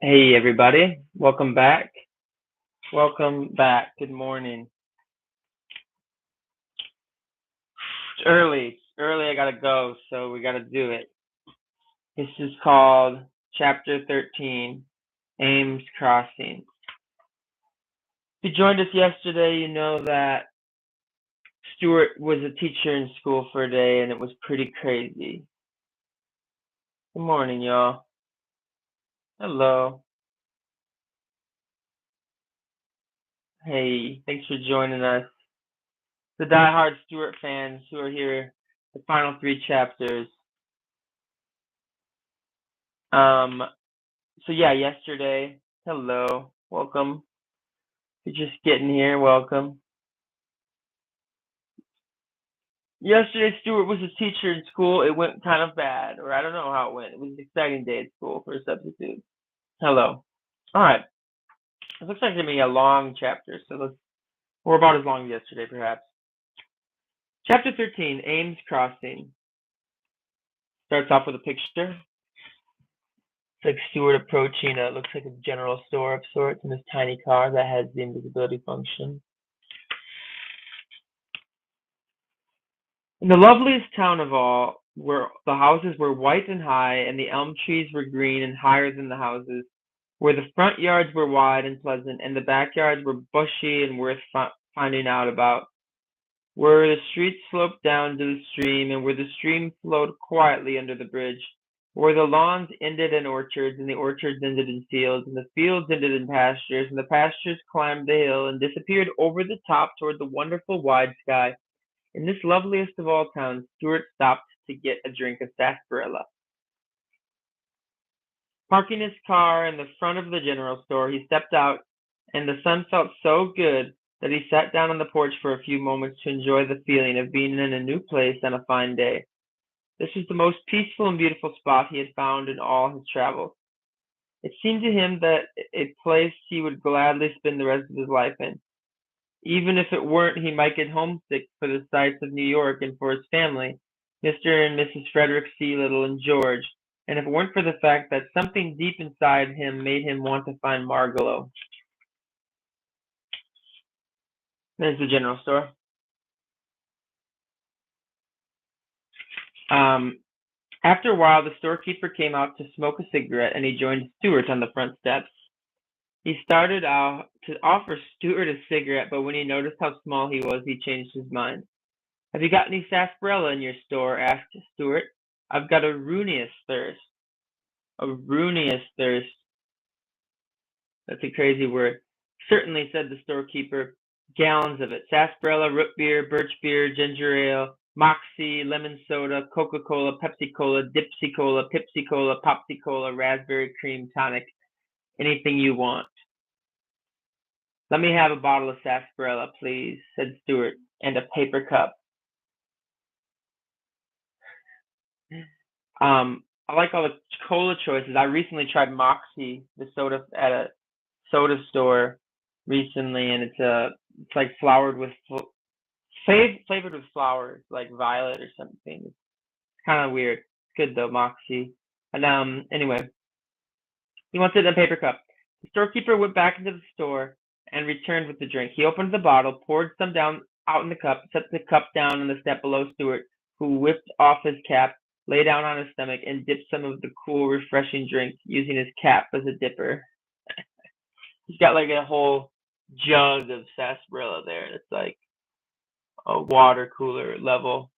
Hey everybody, welcome back. Welcome back. Good morning. It's early. It's early. I gotta go, so we gotta do it. This is called Chapter 13, Ames Crossing. If you joined us yesterday, you know that Stuart was a teacher in school for a day and it was pretty crazy. Good morning, y'all. Hello. Hey, thanks for joining us. The die-hard Stuart fans who are here, the final three chapters. Um, So yeah, yesterday, hello, welcome. If you're just getting here, welcome. Yesterday, Stuart was a teacher in school. It went kind of bad, or I don't know how it went. It was an exciting day at school for a substitute. Hello. All right. It looks like it's gonna be a long chapter, so let's, or about as long as yesterday, perhaps. Chapter 13, Ames Crossing. Starts off with a picture. It's like Stuart approaching a, looks like a general store of sorts in this tiny car that has the invisibility function. In the loveliest town of all, where the houses were white and high, and the elm trees were green and higher than the houses, where the front yards were wide and pleasant, and the backyards were bushy and worth finding out about, where the street sloped down to the stream, and where the stream flowed quietly under the bridge, where the lawns ended in orchards, and the orchards ended in fields, and the fields ended in pastures, and the pastures climbed the hill and disappeared over the top toward the wonderful wide sky. In this loveliest of all towns, Stuart stopped to get a drink of sarsaparilla. Parking his car in the front of the general store, he stepped out, and the sun felt so good that he sat down on the porch for a few moments to enjoy the feeling of being in a new place on a fine day. This was the most peaceful and beautiful spot he had found in all his travels. It seemed to him that a place he would gladly spend the rest of his life in. Even if it weren't, he might get homesick for the sights of New York and for his family, Mr. and Mrs. Frederick C. Little and George, and if it weren't for the fact that something deep inside him made him want to find Margalo. There's the general store. Um, After a while, the storekeeper came out to smoke a cigarette, and he joined Stuart on the front steps. He started out to offer Stuart a cigarette, but when he noticed how small he was, he changed his mind. "Have you got any sarsaparilla in your store?" asked Stuart. "I've got a ruinous thirst." "A ruinous thirst. That's a crazy word." "Certainly," said the storekeeper. "Gallons of it. Sarsaparilla, root beer, birch beer, ginger ale, moxie, lemon soda, Coca-Cola, Pepsi-Cola, Dipsy-Cola, Pepsi-Cola, Popsy-Cola, raspberry cream tonic. Anything you want." "Let me have a bottle of sarsaparilla, please," said Stuart, "and a paper cup." I like all the cola choices. I recently tried Moxie, the soda at a soda store recently, and it's like flowered with flavored with flowers, like violet or something. It's kind of weird. It's good though, Moxie. And anyway, he wanted a paper cup. The storekeeper went back into the store and returned with the drink. He opened the bottle, poured some down out in the cup, set the cup down on the step below Stuart, who whipped off his cap, lay down on his stomach, and dipped some of the cool, refreshing drink, using his cap as a dipper. He's got like a whole jug of sarsaparilla there. It's like a water cooler level.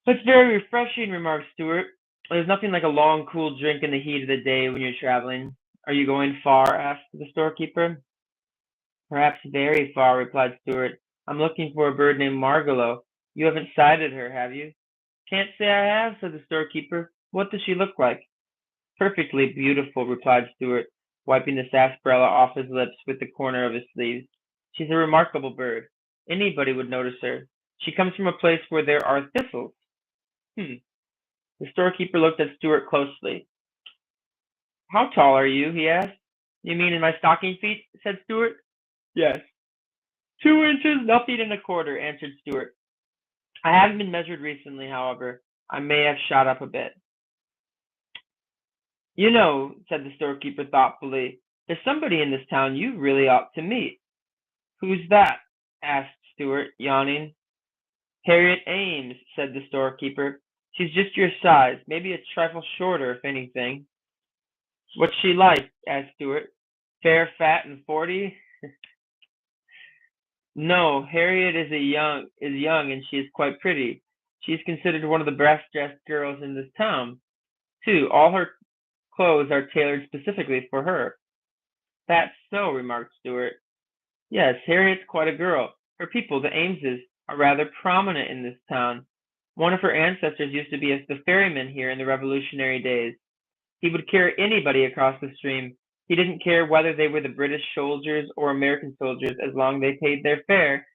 "It's very refreshing," remarked Stuart. "There's nothing like a long, cool drink in the heat of the day when you're traveling." "Are you going far?" asked the storekeeper. "Perhaps very far," replied Stuart. "I'm looking for a bird named Margalo. You haven't sighted her, have you?" "Can't say I have," said the storekeeper. "What does she look like?" "Perfectly beautiful," replied Stuart, wiping the sarsaparilla off his lips with the corner of his sleeve. "She's a remarkable bird. Anybody would notice her. She comes from a place where there are thistles." Hmm. The storekeeper looked at Stuart closely. "How tall are you?" he asked. "You mean in my stocking feet?" said Stuart. "Yes." "2 inches, nothing and a quarter," answered Stuart. "I haven't been measured recently, however. I may have shot up a bit." You know, said the storekeeper thoughtfully, there's somebody in this town you really ought to meet. Who's that? Asked Stuart, yawning. Harriet Ames, said the storekeeper. She's just your size, maybe a trifle shorter, if anything. What's she like? Asked Stuart. Fair, fat, and 40? No, Harriet is young and she is quite pretty. She is considered one of the best dressed girls in this town, too. All her clothes are tailored specifically for her. That's so, remarked Stuart. Yes, Harriet's quite a girl. Her people, the Ameses, are rather prominent in this town. One of her ancestors used to be the ferryman here in the Revolutionary days. He would carry anybody across the stream. He didn't care whether they were the British soldiers or American soldiers as long as they paid their fare.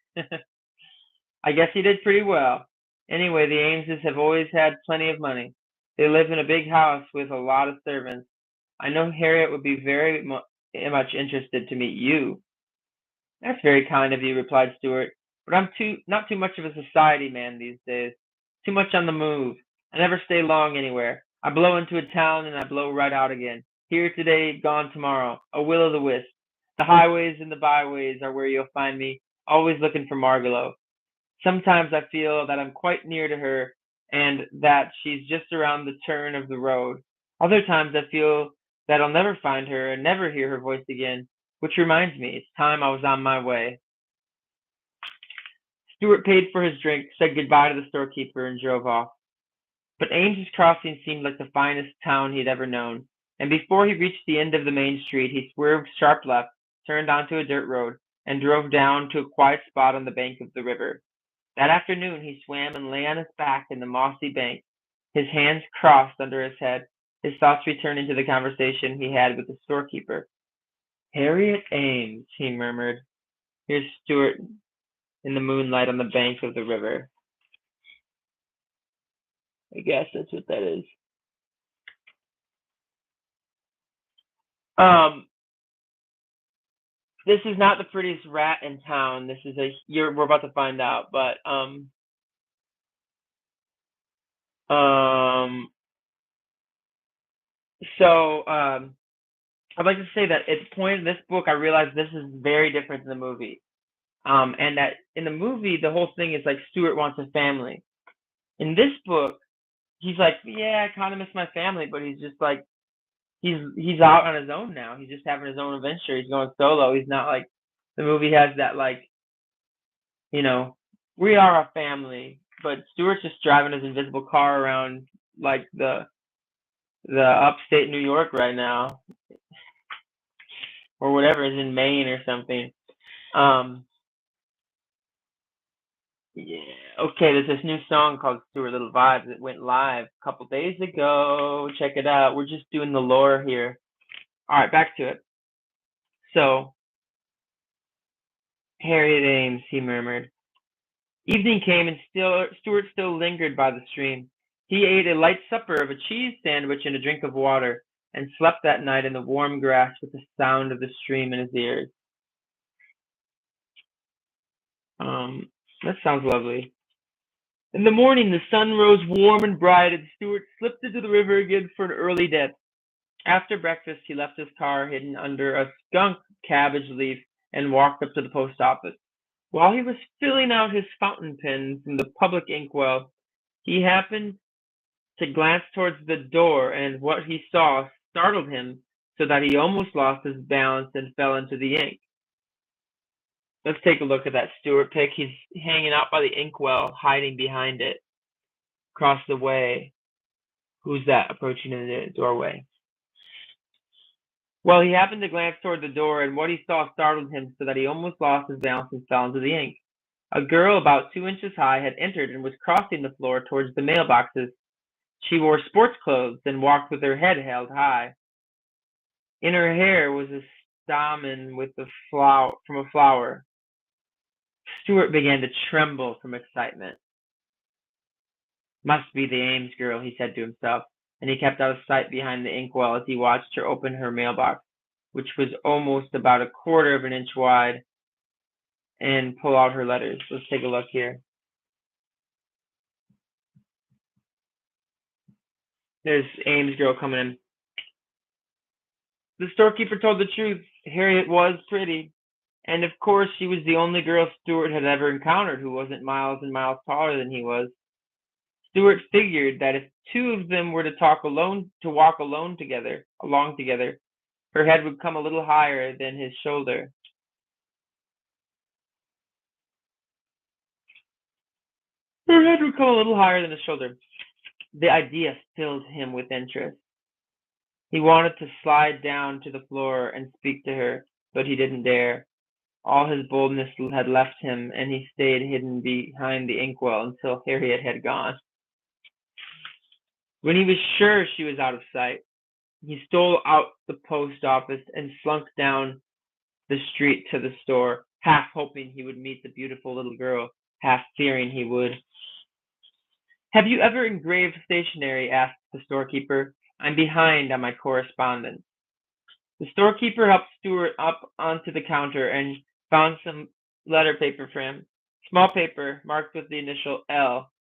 I guess he did pretty well. Anyway, the Ameses have always had plenty of money. They live in a big house with a lot of servants. I know Harriet would be very much interested to meet you. That's very kind of you, replied Stuart, but I'm not too much of a society man these days. Too much on the move. I never stay long anywhere. I blow into a town and I blow right out again. Here today, gone tomorrow. A will o' the wisp. The highways and the byways are where you'll find me, always looking for Margalo. Sometimes I feel that I'm quite near to her and that she's just around the turn of the road. Other times I feel that I'll never find her and never hear her voice again, which reminds me, it's time I was on my way. Stuart paid for his drink, said goodbye to the storekeeper, and drove off. But Ames's Crossing seemed like the finest town he had ever known, and before he reached the end of the main street he swerved sharp left, turned onto a dirt road, and drove down to a quiet spot on the bank of the river. That afternoon he swam and lay on his back in the mossy bank, his hands crossed under his head, his thoughts returning to the conversation he had with the storekeeper. Harriet Ames, he murmured. Here's Stuart in the moonlight on the bank of the river. I guess that's what that is. Um, this is not the prettiest rat in town. This is we're about to find out, but um, so I'd like to say that at the point in this book, I realized this is very different than the movie. And that in the movie, the whole thing is like Stuart wants a family. In this book, he's like, yeah, I kind of miss my family, but he's just like, he's out on his own now. He's just having his own adventure. He's going solo. He's not like the movie has that like, you know, we are a family, but Stuart's just driving his invisible car around like the upstate New York right now, or whatever is in Maine or something. Um, yeah. Okay, there's this new song called Stuart Little Vibes. It went live a couple days ago. Check it out. We're just doing the lore here. All right, back to it. So, Harriet Ames, he murmured. Evening came and Stuart still lingered by the stream. He ate a light supper of a cheese sandwich and a drink of water, and slept that night in the warm grass with the sound of the stream in his ears. Um, that sounds lovely. In the morning, the sun rose warm and bright, and Stuart slipped into the river again for an early dip. After breakfast, he left his car hidden under a skunk cabbage leaf and walked up to the post office. While he was filling out his fountain pens in the public inkwell, he happened to glance towards the door, and what he saw startled him so that he almost lost his balance and fell into the ink. Let's take a look at that Stuart pic. He's hanging out by the inkwell, hiding behind it, across the way. Who's that approaching in the doorway? Well, he happened to glance toward the door, and what he saw startled him so that he almost lost his balance and fell into the ink. A girl about 2 inches high had entered and was crossing the floor towards the mailboxes. She wore sports clothes and walked with her head held high. In her hair was a stamen with from a flower. Stuart began to tremble from excitement. Must be the Ames girl, he said to himself, and he kept out of sight behind the inkwell as he watched her open her mailbox, which was almost about a quarter of an inch wide, and pull out her letters. Let's take a look here. There's Ames girl coming in. The storekeeper told the truth. Harriet was pretty. And of course, she was the only girl Stuart had ever encountered who wasn't miles and miles taller than he was. Stuart figured that if two of them were to walk along together, her head would come a little higher than his shoulder. Her head would come a little higher than his shoulder. The idea filled him with interest. He wanted to slide down to the floor and speak to her, but he didn't dare. All his boldness had left him, and he stayed hidden behind the inkwell until Harriet had gone. When he was sure she was out of sight, he stole out the post office and slunk down the street to the store, half hoping he would meet the beautiful little girl, half fearing he would. "Have you ever engraved stationery?" asked the storekeeper. "I'm behind on my correspondence." The storekeeper helped Stuart up onto the counter and found some letter paper for him. Small paper marked with the initial L.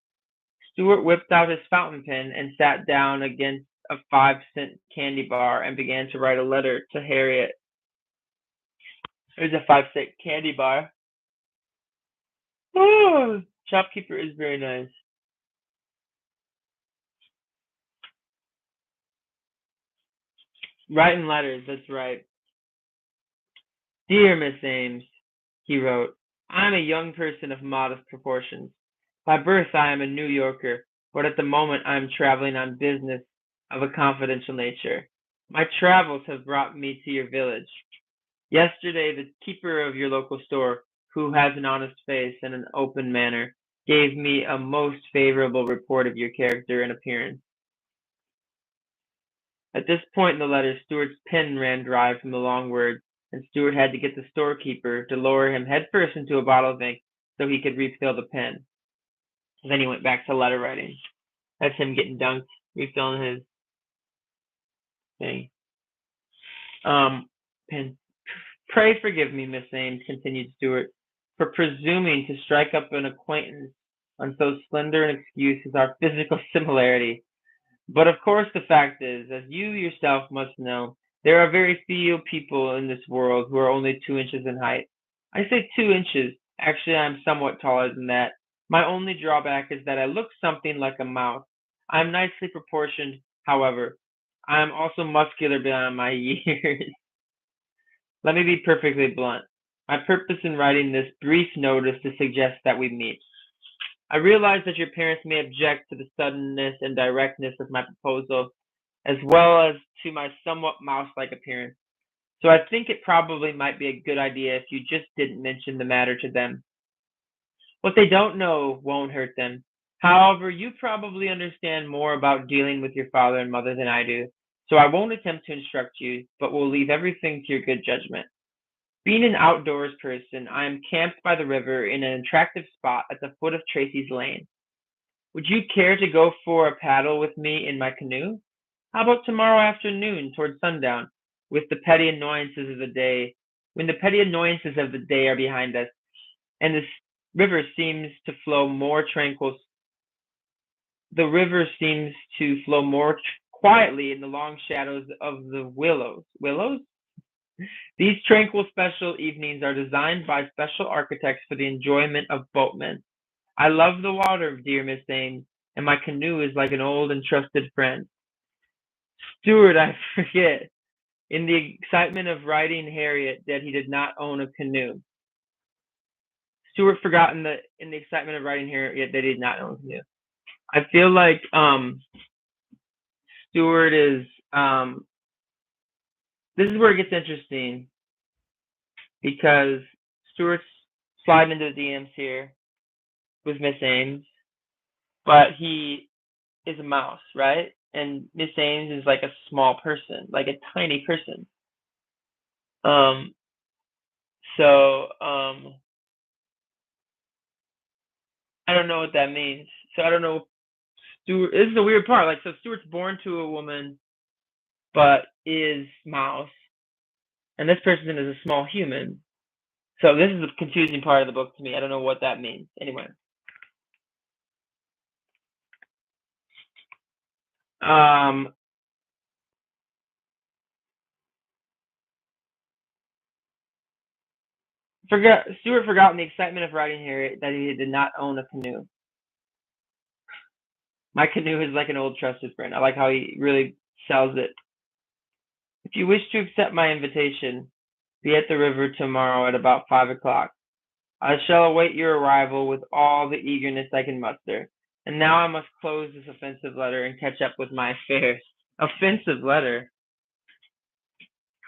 Stuart whipped out his fountain pen and sat down against a 5-cent candy bar and began to write a letter to Harriet. There's a 5-cent candy bar. Oh, shopkeeper is very nice. Writing letters, that's right. "Dear Miss Ames," he wrote, "I am a young person of modest proportions. By birth I am a New Yorker, but at the moment I am traveling on business of a confidential nature. My travels have brought me to your village. Yesterday the keeper of your local store, who has an honest face and an open manner, gave me a most favorable report of your character and appearance." At this point in the letter, Stuart's pen ran dry from the long words, and Stuart had to get the storekeeper to lower him headfirst into a bottle of ink so he could refill the pen. And then he went back to letter writing. That's him getting dunked, refilling his thing. Pen. "Pray forgive me, Miss Ames," continued Stuart, "for presuming to strike up an acquaintance on so slender an excuse as our physical similarity. But of course the fact is, as you yourself must know, there are very few people in this world who are only 2 inches in height. I say 2 inches. Actually, I am somewhat taller than that. My only drawback is that I look something like a mouse. I am nicely proportioned, however. I am also muscular beyond my years. Let me be perfectly blunt. My purpose in writing this brief note is to suggest that we meet. I realize that your parents may object to the suddenness and directness of my proposal, as well as to my somewhat mouse-like appearance. So I think it probably might be a good idea if you just didn't mention the matter to them. What they don't know won't hurt them. However, you probably understand more about dealing with your father and mother than I do, so I won't attempt to instruct you, but will leave everything to your good judgment. Being an outdoors person, I am camped by the river in an attractive spot at the foot of Tracy's Lane. Would you care to go for a paddle with me in my canoe? How about tomorrow afternoon toward sundown, with the petty annoyances of the day, when the petty annoyances of the day are behind us, and the river seems to flow more tranquil, the river seems to flow more quietly in the long shadows of the willows. Willows? These tranquil special evenings are designed by special architects for the enjoyment of boatmen. I love the water, dear Miss Ames, and my canoe is like an old and trusted friend. Stuart, I forget, in the excitement of writing Harriet, that he did not own a canoe. Stuart forgot in the excitement of writing Harriet that he did not own a canoe. I feel like Stuart is this is where it gets interesting because Stuart's sliding into the DMs here with Miss Ames, but he is a mouse, right? And Miss Ames is like a small person, like a tiny person. Um, so I don't know what that means. So I don't know. Stuart, this is the weird part. Like, so Stuart's born to a woman, but is mouse, and this person is a small human. So this is the confusing part of the book to me. I don't know what that means. Anyway, um, Stuart forgot in the excitement of riding here that he did not own a canoe. My canoe is like an old trusted friend. I like how he really sells it. If you wish to accept my invitation, be at the river tomorrow at about 5 o'clock. I shall await your arrival with all the eagerness I can muster. And now I must close this offensive letter and catch up with my affairs. Offensive letter.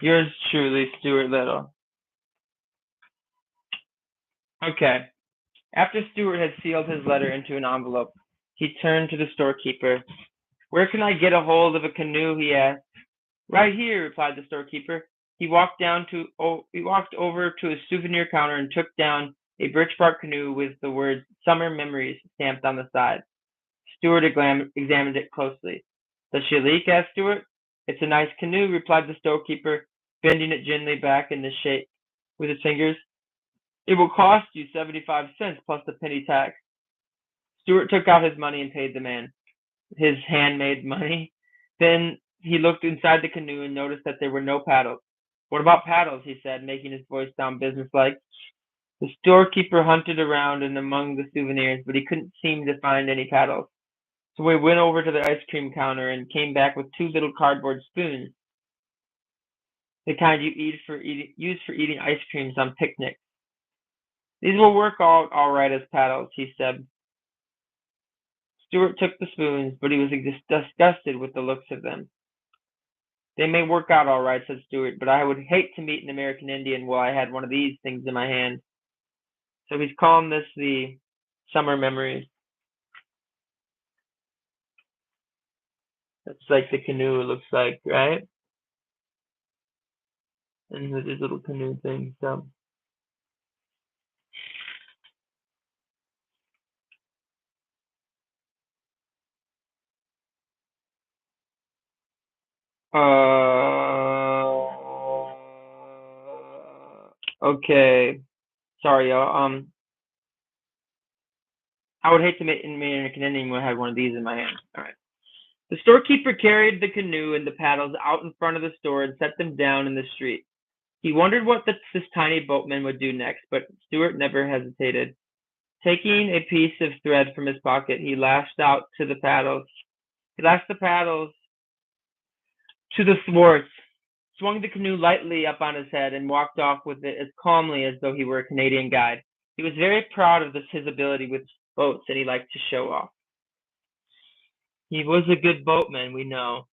Yours truly, Stuart Little. Okay. After Stuart had sealed his letter into an envelope, he turned to the storekeeper. Where can I get a hold of a canoe? He asked. Right here, replied the storekeeper. He walked over to a souvenir counter and took down a birch bark canoe with the words "Summer Memories" stamped on the side. Stuart examined it closely. Does she leak? Asked Stuart. It's a nice canoe, replied the storekeeper, bending it gently back in the shape with his fingers. It will cost you 75 cents plus the penny tax. Stuart took out his money and paid the man. His handmade money. Then he looked inside the canoe and noticed that there were no paddles. What about paddles? He said, making his voice sound businesslike. The storekeeper hunted around and among the souvenirs, but he couldn't seem to find any paddles. So he went over to the ice cream counter and came back with two little cardboard spoons, the kind you use for eating ice creams on picnics. These will work all right as paddles, he said. Stuart took the spoons, but he was disgusted with the looks of them. They may work out all right, said Stuart, but I would hate to meet an American Indian while I had one of these things in my hand. So he's calling this the Summer Memories. That's like the canoe, it looks like, right? And with his little canoe thing, so. Okay. Sorry, y'all. I would hate to meet an American Indian when I had one of these in my hand. All right. The storekeeper carried the canoe and the paddles out in front of the store and set them down in the street. He wondered what this tiny boatman would do next, but Stuart never hesitated. Taking a piece of thread from his pocket, he lashed the paddles to the thwarts, swung the canoe lightly up on his head, and walked off with it as calmly as though he were a Canadian guide. He was very proud of his ability with boats, and he liked to show off. He was a good boatman, we know.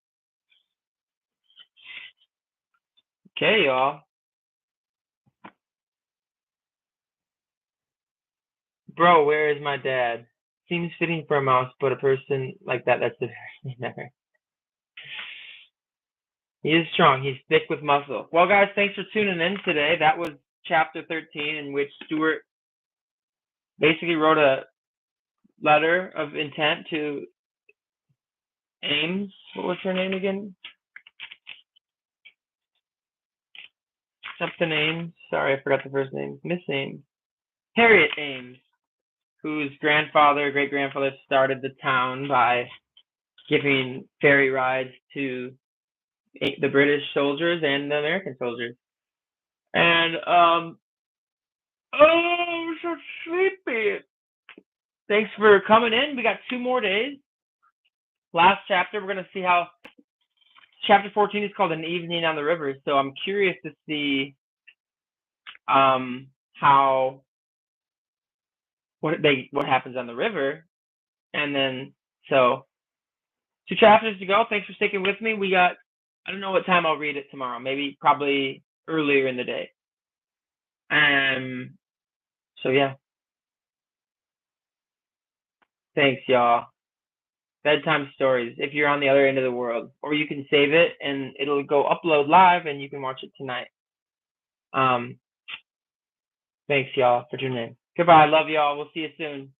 Okay, y'all. Bro, where is my dad? Seems fitting for a mouse, but a person like that's the never. He is strong. He's thick with muscle. Well, guys, thanks for tuning in today. That was chapter 13, in which Stuart basically wrote a letter of intent to Ames. What was her name again? Something Ames. Sorry, I forgot the first name. Miss Ames. Harriet Ames, whose great grandfather, started the town by giving ferry rides to the British soldiers and the American soldiers. And oh, I'm so sleepy. Thanks for coming in. We got 2 more days. Last chapter, we're gonna see how chapter 14 is called An Evening on the River. So I'm curious to see how what happens on the river. And then so 2 chapters to go. Thanks for sticking with me. We got, I don't know what time I'll read it tomorrow. Maybe probably earlier in the day. So yeah. Thanks, y'all. Bedtime stories, if you're on the other end of the world. Or you can save it and it'll go upload live and you can watch it tonight. Thanks, y'all, for tuning in. Goodbye. Love y'all. We'll see you soon.